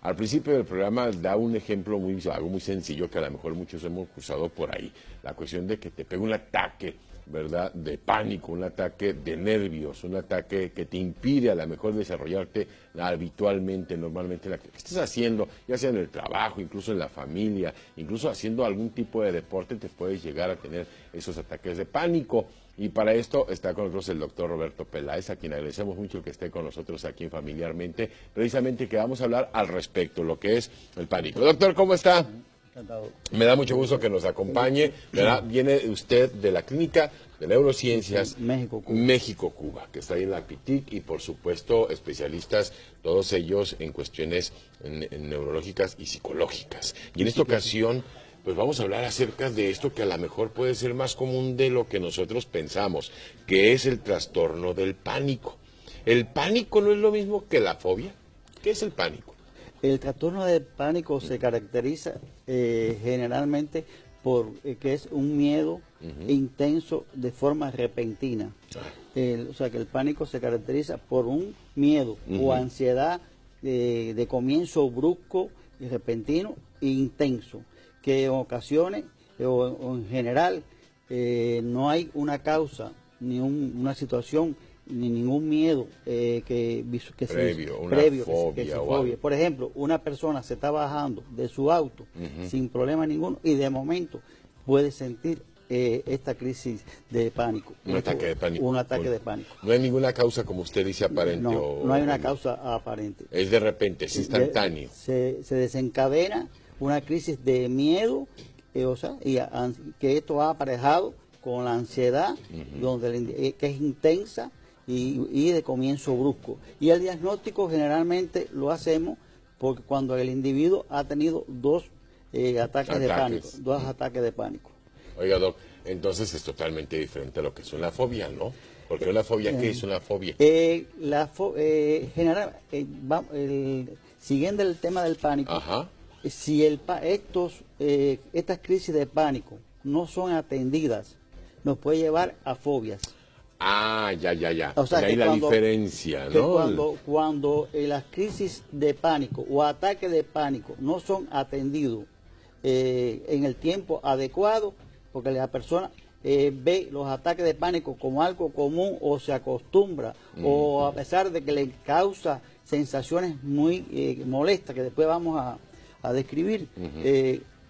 Al principio del programa da un ejemplo algo muy sencillo que a lo mejor muchos hemos cruzado por ahí. La cuestión de que te pega un ataque, ¿verdad?, de pánico, un ataque de nervios, un ataque que te impide a lo mejor desarrollarte habitualmente, normalmente, que estés haciendo, ya sea en el trabajo, incluso en la familia, incluso haciendo algún tipo de deporte, te puedes llegar a tener esos ataques de pánico. Y para esto está con nosotros el doctor Roberto Peláez, a quien agradecemos mucho que esté con nosotros aquí en Familiarmente, precisamente que vamos a hablar al respecto, lo que es el pánico. Doctor, ¿cómo está? Encantado. Me da mucho gusto que nos acompañe, ¿verdad? Viene usted de la Clínica de Neurociencias México-Cuba, que está ahí en la PITIC, y por supuesto especialistas, todos ellos en cuestiones en neurológicas y psicológicas. Y en esta ocasión, pues vamos a hablar acerca de esto que a lo mejor puede ser más común de lo que nosotros pensamos, que es el trastorno del pánico. ¿El pánico no es lo mismo que la fobia? ¿Qué es el pánico? El trastorno de pánico se caracteriza generalmente por que es un miedo intenso de forma repentina. O sea que el pánico se caracteriza por un miedo o ansiedad de comienzo brusco y repentino e intenso, que en ocasiones o en general no hay una causa ni una situación ni ningún miedo fobia. Por ejemplo, una persona se está bajando de su auto sin problema ninguno y de momento puede sentir esta crisis de pánico. Un ataque de pánico. Un ataque de pánico. No hay ninguna causa, como usted dice, aparente. No hay una causa aparente. Es de repente, es instantáneo. Se desencadena una crisis de miedo, que esto ha aparejado con la ansiedad, que es intensa, y de comienzo brusco. Y el diagnóstico generalmente lo hacemos porque cuando el individuo ha tenido dos ataques de pánico, dos ataques de pánico. Oiga, Doc, entonces es totalmente diferente a lo que es una fobia, ¿no? Porque una fobia, ¿qué es una fobia? Siguiendo el tema del pánico, si estas crisis de pánico no son atendidas, nos puede llevar a fobias. Ah, ya. O sea, ahí la diferencia, ¿no? Cuando las crisis de pánico o ataques de pánico no son atendidos en el tiempo adecuado, porque la persona ve los ataques de pánico como algo común o se acostumbra, o a pesar de que le causa sensaciones muy molestas, que después vamos a describir,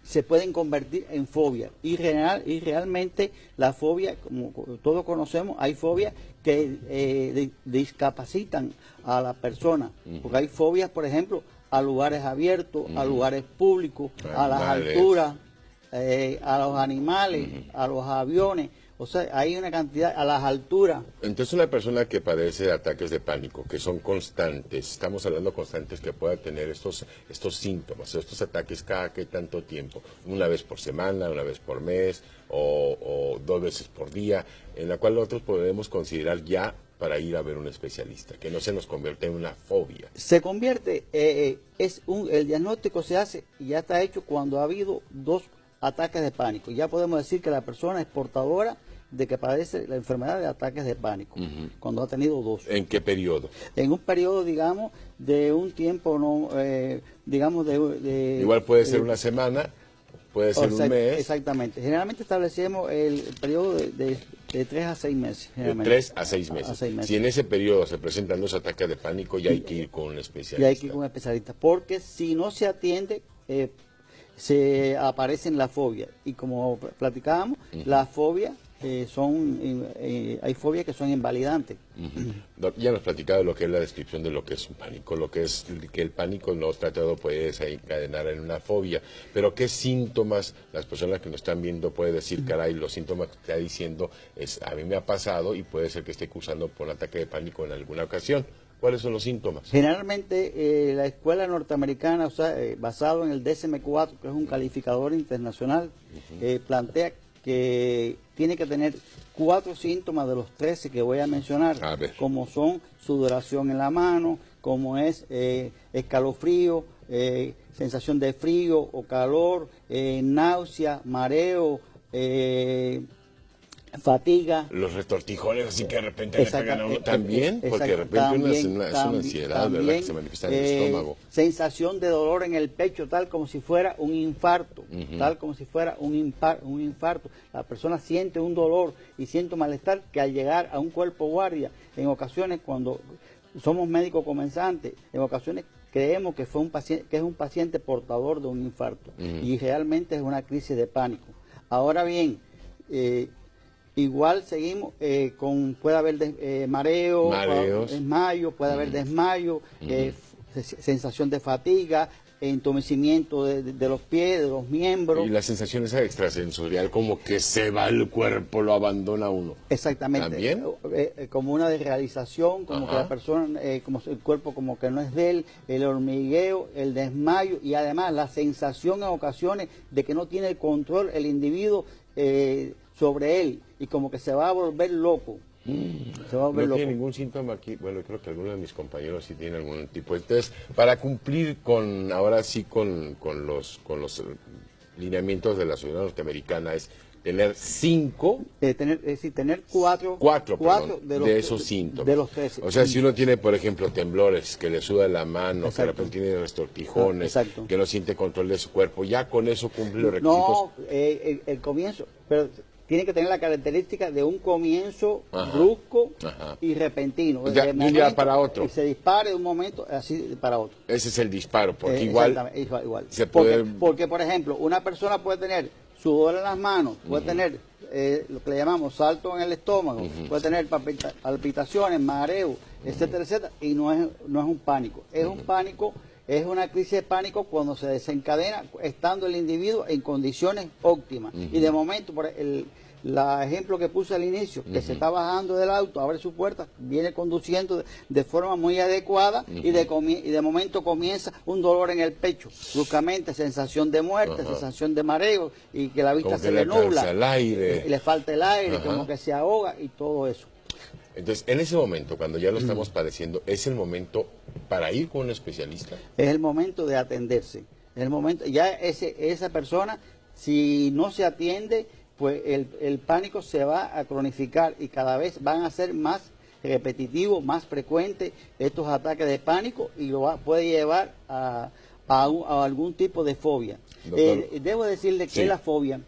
se pueden convertir en fobia. Y realmente la fobia, como todos conocemos, hay fobias que discapacitan a la persona. Porque hay fobias, por ejemplo, a lugares abiertos, a lugares públicos, a las alturas, a los animales, a los aviones. O sea, hay una cantidad, a las alturas. Entonces una persona que padece de ataques de pánico, que son constantes, estamos hablando constantes, que pueda tener estos síntomas, estos ataques cada que tanto tiempo, una vez por semana, una vez por mes o 2 veces por día, en la cual nosotros podemos considerar ya para ir a ver un especialista, que no se nos convierte en una fobia. Se convierte, el diagnóstico se hace y ya está hecho cuando ha habido 2 ataques de pánico. Ya podemos decir que la persona es portadora de que padece la enfermedad de ataques de pánico, cuando ha tenido 2. ¿En qué periodo? En un periodo, digamos, de un tiempo, Igual puede ser una semana, puede ser un mes. Exactamente. Generalmente establecemos el periodo de 3 a 6 meses. De 3 a 6 meses. Si en ese periodo se presentan 2 ataques de pánico, ya hay que ir con un especialista. Ya hay que ir con un especialista, porque si no se atiende, se aparecen las fobias. Y como platicábamos, las fobias hay fobias que son invalidantes. Ya nos platicaba lo que es la descripción de lo que es un pánico, lo que es que el pánico no tratado puede desencadenar en una fobia, pero qué síntomas las personas que nos están viendo puede decir, caray, los síntomas que está diciendo a mí me ha pasado y puede ser que esté cursando por un ataque de pánico en alguna ocasión. ¿Cuáles son los síntomas? Generalmente la escuela norteamericana, basado en el DSM-4, que es un calificador internacional, plantea que tiene que tener 4 síntomas de los 13 que voy a mencionar, como son sudoración en la mano, como es escalofrío, sensación de frío o calor, náusea, mareo, fatiga. Los retortijones, así que de repente le pegan a uno también, porque de repente es una ansiedad, ¿verdad?, que se manifiesta en el estómago. Sensación de dolor en el pecho, tal como si fuera un infarto, tal como si fuera un infarto. La persona siente un dolor y siente un malestar que al llegar a un cuerpo guardia, en ocasiones cuando somos médicos comenzantes, en ocasiones creemos que es un paciente portador de un infarto y realmente es una crisis de pánico. Ahora bien, igual seguimos puede haber mareos, desmayo, puede haber desmayo, sensación de fatiga, entumecimiento de los pies, de los miembros. Y la sensación esa extrasensorial, como que se va el cuerpo, lo abandona uno. Exactamente. ¿También? Como una desrealización, como que la persona, como el cuerpo como que no es de él, el hormigueo, el desmayo y además la sensación en ocasiones de que no tiene el control el individuo sobre él y como que se va a volver loco. No tiene ningún síntoma aquí. Bueno, creo que algunos de mis compañeros sí tienen algún tipo. Entonces, para cumplir ahora sí con los lineamientos de la sociedad norteamericana es tener 5, tener cuatro de esos síntomas. De los 13. O sea, si uno tiene, por ejemplo, temblores, que le suda la mano, que de repente tiene retortijones, que no siente control de su cuerpo, ya con eso cumple los requisitos. No, el comienzo, pero tiene que tener la característica de un comienzo brusco y repentino. De un día para otro. Y se dispare de un momento así para otro. Ese es el disparo, porque igual se puede... Porque, por ejemplo, una persona puede tener sudor en las manos, puede tener lo que le llamamos salto en el estómago, puede tener palpitaciones, mareo, etcétera, etcétera, y no es un pánico. Es un pánico. Es una crisis de pánico cuando se desencadena estando el individuo en condiciones óptimas. Y de momento, por el ejemplo que puse al inicio, que se está bajando del auto, abre su puerta, viene conduciendo de forma muy adecuada y de momento comienza un dolor en el pecho. Bruscamente, sensación de muerte, sensación de mareo y que la vista se le nubla. Y le falta el aire, como que se ahoga y todo eso. Entonces, en ese momento, cuando ya lo estamos padeciendo, ¿es el momento para ir con un especialista? Es el momento de atenderse. Es el momento, ya esa persona, si no se atiende, pues el pánico se va a cronificar y cada vez van a ser más repetitivos, más frecuentes estos ataques de pánico y puede llevar a algún tipo de fobia. Debo decirle que la fobia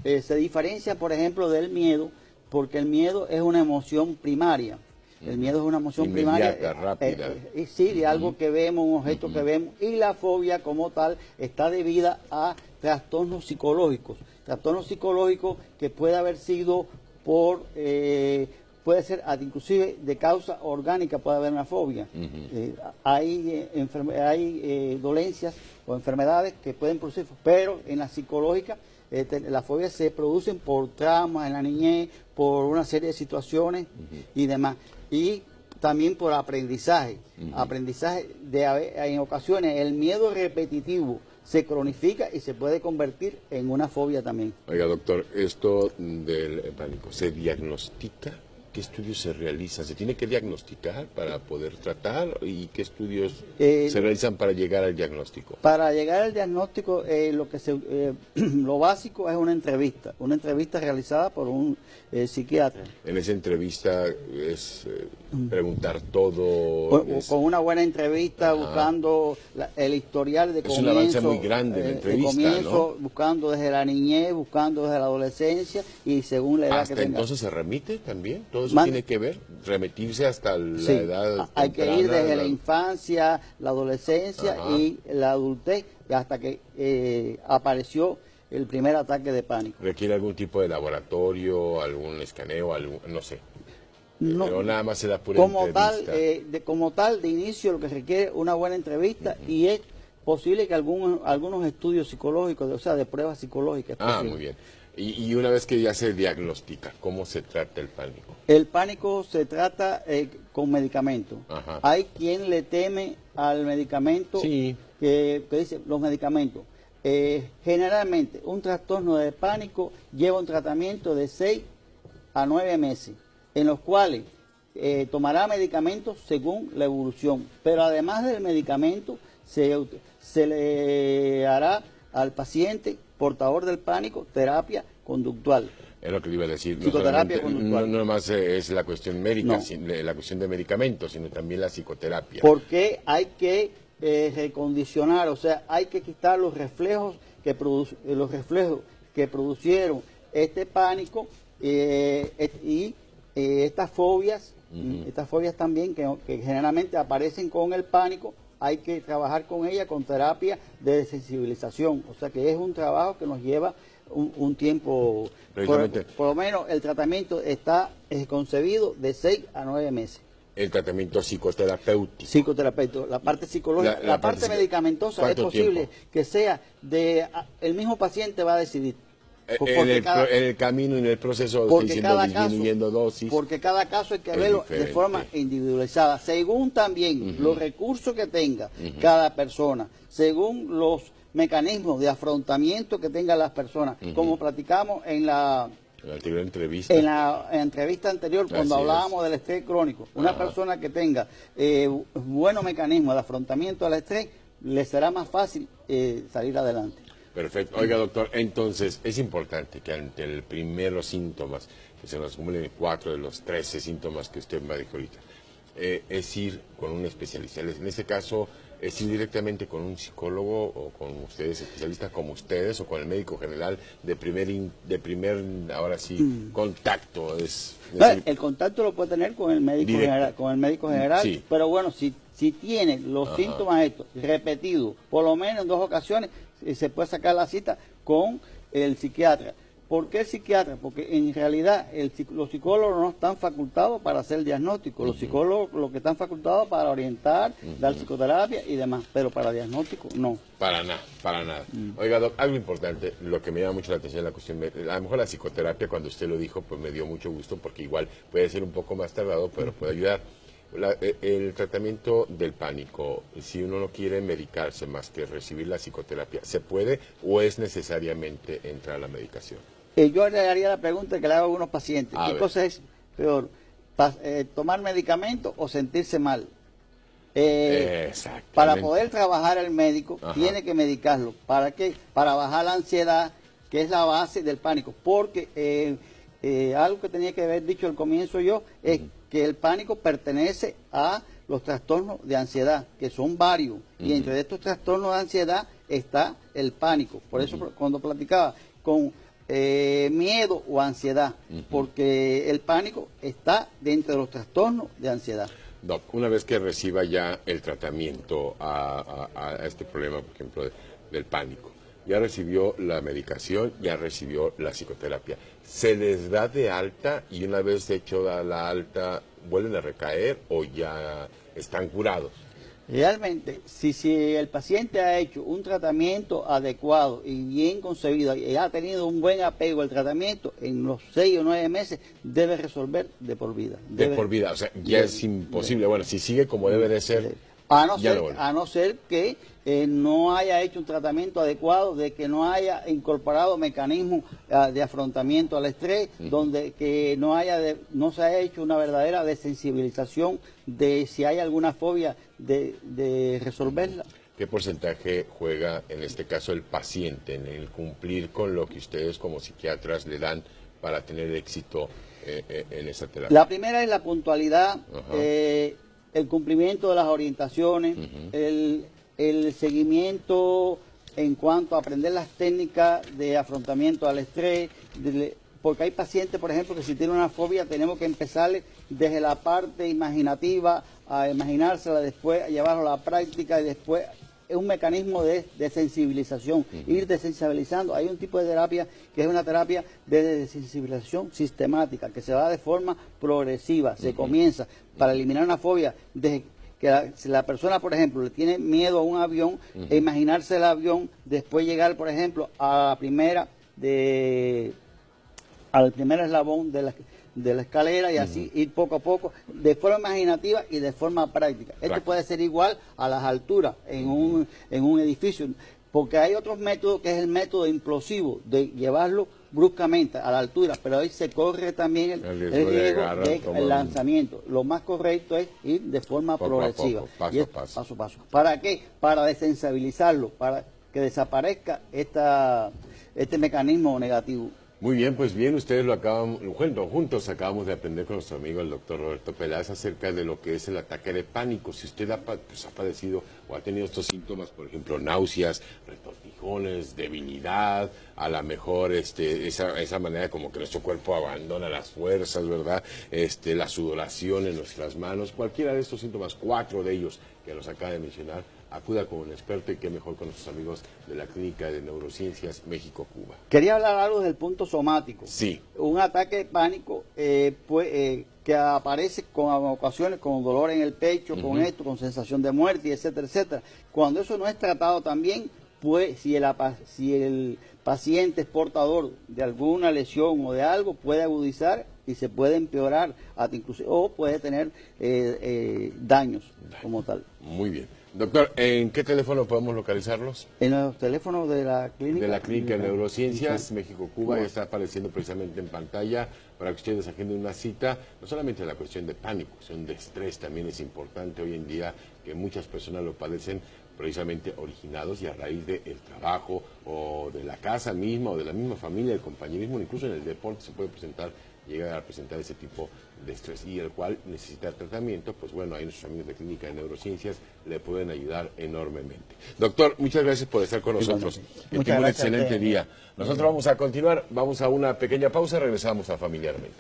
se diferencia, por ejemplo, del miedo, porque el miedo es una emoción primaria. El miedo es una emoción inmediata, rápida. Sí, de algo que vemos, un objeto que vemos. Y la fobia como tal está debida a trastornos psicológicos. Trastornos psicológicos que puede haber sido puede ser inclusive de causa orgánica, puede haber una fobia. Hay dolencias o enfermedades que pueden producir, pero en la psicológica las fobias se producen por traumas en la niñez, por una serie de situaciones y demás. Y también por aprendizaje. Aprendizaje en ocasiones el miedo repetitivo se cronifica y se puede convertir en una fobia también. Oiga, doctor, esto del pánico, ¿se diagnostica? ¿Qué estudios se realizan? ¿Se tiene que diagnosticar para poder tratar? ¿Y qué estudios se realizan para llegar al diagnóstico? Para llegar al diagnóstico, lo básico es una entrevista realizada por un psiquiatra. En esa entrevista es preguntar todo. Con una buena entrevista, buscando el historial de comienzo. Es un avance muy grande la entrevista, comienzo, ¿no? Buscando desde la niñez, buscando desde la adolescencia y según la edad que tenga. ¿Hasta entonces se remite también? ¿Todo eso tiene que ver? ¿Remitirse hasta la edad hay que ir desde la infancia, la adolescencia y la adultez hasta que apareció el primer ataque de pánico. ¿Requiere algún tipo de laboratorio, algún escaneo, no sé? No, pero nada más se da pura como entrevista. Como tal, de inicio lo que requiere una buena entrevista y es posible que algunos estudios psicológicos, o sea, de pruebas psicológicas. Muy bien. Y una vez que ya se diagnostica, ¿cómo se trata el pánico? El pánico se trata con medicamento. Hay quien le teme al medicamento, que dice los medicamentos. Generalmente, un trastorno de pánico lleva un tratamiento de 6 a 9 meses, en los cuales tomará medicamentos según la evolución. Pero además del medicamento, se le hará al paciente portador del pánico terapia conductual. Es lo que le iba a decir. Psicoterapia No, conductual. no nomás es la cuestión médica, No. la cuestión de medicamentos, sino también la psicoterapia. Porque hay que recondicionar, o sea, hay que quitar los reflejos que producieron este pánico y estas fobias también que generalmente aparecen con el pánico. Hay que trabajar con ella con terapia de desensibilización, o sea que es un trabajo que nos lleva un tiempo, por lo menos el tratamiento está concebido de 6 a 9 meses. El tratamiento psicoterapéutico. Psicoterapeuta, la parte psicológica, la parte medicamentosa es posible que sea el mismo paciente va a decidir. En el camino, en el proceso, disminuyendo dosis. Porque cada caso hay que verlo de forma individualizada, según también los recursos que tenga cada persona, según los mecanismos de afrontamiento que tengan las personas, como platicamos en la anterior entrevista. En la entrevista anterior, cuando hablábamos del estrés crónico, una persona que tenga buenos mecanismos de afrontamiento al estrés, le será más fácil salir adelante. Perfecto. Oiga, doctor, entonces es importante que ante el primero síntomas, que se nos acumulen 4 de los 13 síntomas que usted me dijo ahorita, es ir con un especialista. En este caso, es ir directamente con un psicólogo o con ustedes, especialistas como ustedes, o con el médico general de primer ahora sí, contacto. El contacto lo puede tener con el médico general, sí. Pero bueno, si tiene los síntomas estos repetidos, por lo menos en 2 ocasiones, se puede sacar la cita con el psiquiatra. ¿Por qué el psiquiatra? Porque en realidad los psicólogos no están facultados para hacer el diagnóstico. Los psicólogos lo que están facultados para orientar, dar psicoterapia y demás, pero para diagnóstico no. Para nada. Oiga, doc, algo importante, lo que me llama mucho la atención es la cuestión, a lo mejor la psicoterapia, cuando usted lo dijo, pues me dio mucho gusto, porque igual puede ser un poco más tardado, pero puede ayudar. El tratamiento del pánico, si uno no quiere medicarse más que recibir la psicoterapia, ¿se puede o es necesariamente entrar a la medicación? Yo le haría la pregunta que le hago a algunos pacientes. ¿Qué cosa es peor? ¿Tomar medicamento o sentirse mal? Para poder trabajar el médico, tiene que medicarlo. ¿Para qué? Para bajar la ansiedad, que es la base del pánico. Porque algo que tenía que haber dicho al comienzo yo es que el pánico pertenece a los trastornos de ansiedad, que son varios. Y entre estos trastornos de ansiedad está el pánico. Por eso cuando platicaba con miedo o ansiedad, porque el pánico está dentro de los trastornos de ansiedad. Doc, una vez que reciba ya el tratamiento a este problema, por ejemplo, del pánico, ya recibió la medicación, ya recibió la psicoterapia, ¿se les da de alta y una vez hecho la alta vuelven a recaer o ya están curados? Realmente, si el paciente ha hecho un tratamiento adecuado y bien concebido y ha tenido un buen apego al tratamiento, en los 6 o 9 meses debe resolver de por vida. De por vida, o sea, ya es imposible. Bueno, si sigue como debe de ser, a no ser que no haya hecho un tratamiento adecuado, de que no haya incorporado mecanismos de afrontamiento al estrés, donde que no se haya hecho una verdadera desensibilización de si hay alguna fobia de resolverla. ¿Qué porcentaje juega en este caso el paciente en el cumplir con lo que ustedes como psiquiatras le dan para tener éxito en esa terapia? La primera es la puntualidad, el cumplimiento de las orientaciones, el seguimiento en cuanto a aprender las técnicas de afrontamiento al estrés, porque hay pacientes, por ejemplo, que si tienen una fobia tenemos que empezarle desde la parte imaginativa, a imaginársela, después a llevarlo a la práctica y después es un mecanismo de sensibilización, ir desensibilizando. Hay un tipo de terapia que es una terapia de desensibilización sistemática, que se va de forma progresiva, se comienza para eliminar una fobia desde que si la persona, por ejemplo, le tiene miedo a un avión, imaginarse el avión, después llegar, por ejemplo, al primer eslabón de la escalera y así ir poco a poco, de forma imaginativa y de forma práctica. Esto puede ser igual a las alturas en un edificio, porque hay otros métodos que es el método implosivo, de llevarlo bruscamente a la altura, pero ahí se corre también el riesgo del lanzamiento. Lo más correcto es ir de forma progresiva, paso a paso. ¿Para qué? Para desensibilizarlo, para que desaparezca este mecanismo negativo. Muy bien, pues bien, ustedes lo acaban, juntos acabamos de aprender con nuestro amigo el doctor Roberto Peláez acerca de lo que es el ataque de pánico. Si usted ha padecido o ha tenido estos síntomas, por ejemplo, náuseas, retortijones, debilidad, a lo mejor esa manera como que nuestro cuerpo abandona las fuerzas, ¿verdad? La sudoración en nuestras manos, cualquiera de estos síntomas, 4 de ellos que los acaba de mencionar, acuda con un experto y qué mejor con nuestros amigos de la Clínica de Neurociencias México-Cuba. Quería hablar algo del punto somático. Sí. Un ataque de pánico que aparece con ocasiones con dolor en el pecho, con esto, con sensación de muerte, etcétera, etcétera. Cuando eso no es tratado también, pues si el paciente es portador de alguna lesión o de algo, puede agudizar y se puede empeorar hasta inclusive, o puede tener daños como tal. Muy bien. Doctor, ¿en qué teléfono podemos localizarlos? En los teléfonos de la clínica. De la Clínica de Neurociencias, México-Cuba, ya está apareciendo precisamente en pantalla para que ustedes agenden una cita. No solamente la cuestión de pánico, cuestión de estrés también es importante hoy en día, que muchas personas lo padecen precisamente originados y a raíz del trabajo o de la casa misma o de la misma familia, el compañerismo, incluso en el deporte se puede llegar a presentar ese tipo de estrés y el cual necesita tratamiento. Pues bueno, ahí nuestros amigos de Clínica de Neurociencias le pueden ayudar enormemente. Doctor, muchas gracias por estar con nosotros. Que tenga un excelente día. Nosotros vamos a continuar, vamos a una pequeña pausa, regresamos a Familiarmente.